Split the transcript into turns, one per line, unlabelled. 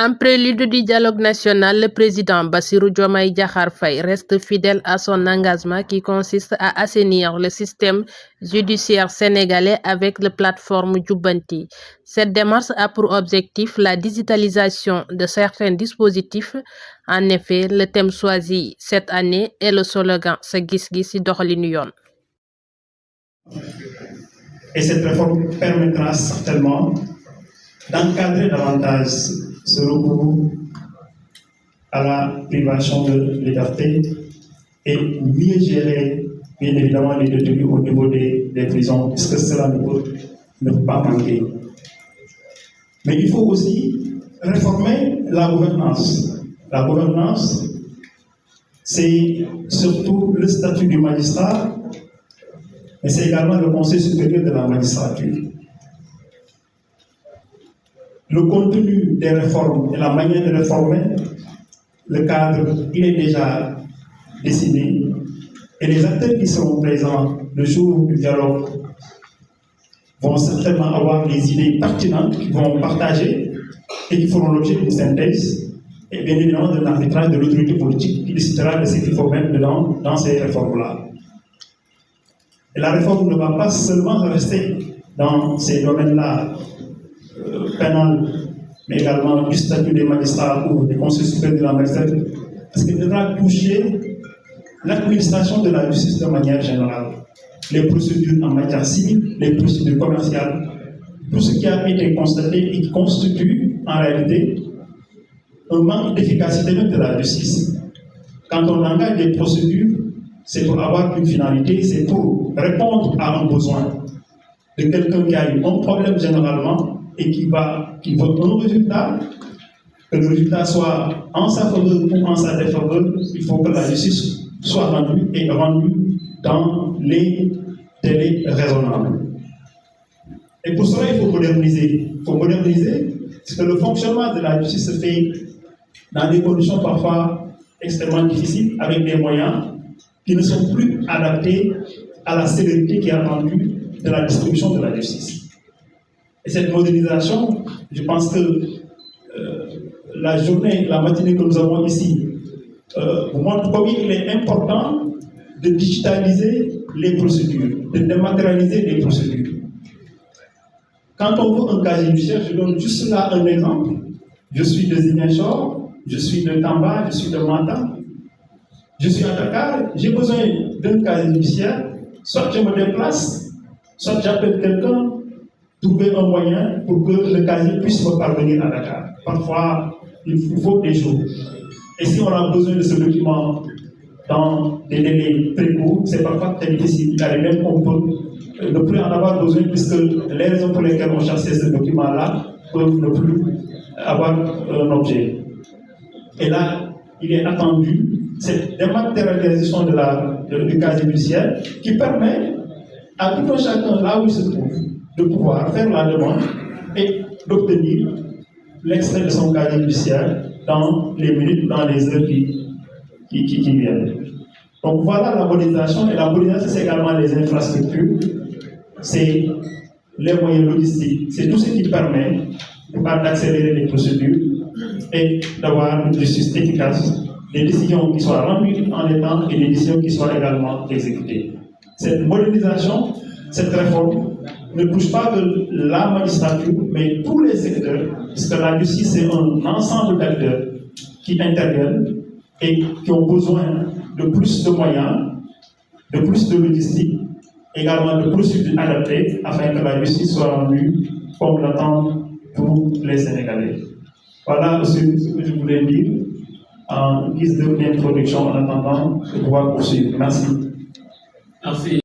En prélude du dialogue national, le président Bassirou Diomaye Diakhar Faye reste fidèle à son engagement qui consiste à assainir le système judiciaire sénégalais avec la plateforme Jubbanti. Cette démarche a pour objectif la digitalisation de certains dispositifs. En effet, le thème choisi cette année est le slogan Sa Gis-Gis ci Doxalinu Yoon.
Et cette réforme permettra certainement d'encadrer davantage ce recours à la privation de liberté et mieux gérer, bien évidemment, les détenus au niveau des prisons, puisque cela ne peut pas manquer. Mais il faut aussi réformer la gouvernance. La gouvernance, c'est surtout le statut du magistrat, mais c'est également le Conseil supérieur de la magistrature. Le contenu des réformes et la manière de réformer, le cadre, il est déjà dessiné. Et les acteurs qui seront présents le jour du dialogue vont certainement avoir des idées pertinentes qu'ils vont partager et qui feront l'objet d'une synthèse et bien évidemment de l'arbitrage de l'autorité politique qui décidera de ce qu'il faut mettre dedans dans ces réformes-là. Et la réforme ne va pas seulement rester dans ces domaines-là pénal, mais également du statut des magistrats ou des conseils supérieurs de la magistrature, parce qu'il devra toucher l'administration de la justice de manière générale, les procédures en matière civile, les procédures commerciales, tout ce qui a été constaté et qui constitue en réalité un manque d'efficacité de la justice. Quand on engage des procédures, c'est pour avoir une finalité, c'est pour répondre à un besoin de quelqu'un qui a eu un problème généralement et qui veut un résultat, que le résultat soit en sa faveur ou en sa défaveur, il faut que la justice soit rendue et rendue dans les délais raisonnables. Et pour cela, il faut moderniser. Il faut moderniser parce que le fonctionnement de la justice se fait dans des conditions parfois extrêmement difficiles, avec des moyens qui ne sont plus adaptés à la célérité qui est attendue de la distribution de la justice. Et cette modernisation, je pense que la journée, la matinée que nous avons ici, montre combien il est important de digitaliser les procédures, de dématérialiser les procédures. Quand on veut un casier judiciaire, je donne juste là un exemple. Je suis de Ziguinchor, je suis de Tamba, je suis de Matam, je suis à Dakar, j'ai besoin d'un casier judiciaire, soit je me déplace, soit j'appelle quelqu'un, trouver un moyen pour que le casier puisse me parvenir à Dakar. Parfois, il faut des jours. Et si on a besoin de ce document dans des délais très courts, c'est parfois très difficile. Il arrive même qu'on peut ne plus en avoir besoin puisque les raisons pour lesquelles on cherchait ce document-là peuvent ne plus avoir un objet. Et là, il est attendu cette dématérialisation du casier judiciaire qui permet à tout un chacun, là où il se trouve, de pouvoir faire la demande et d'obtenir l'extrait de son casier judiciaire dans les minutes, dans les heures qui viennent. Donc voilà la modernisation, et la modernisation c'est également les infrastructures, c'est les moyens logistiques, c'est tout ce qui permet d'accélérer les procédures et d'avoir une justice efficace, des décisions qui soient rendues en temps et des décisions qui soient également exécutées. Cette modernisation, cette réforme ne touche pas que la magistrature, mais tous les secteurs, puisque la justice c'est un ensemble d'acteurs qui interviennent et qui ont besoin de plus de moyens, de plus de logistique, également de procédures adaptées afin que la justice soit rendue comme l'attendent tous les Sénégalais. Voilà ce que je voulais dire en guise d'introduction en attendant de pouvoir poursuivre. Merci.
Merci.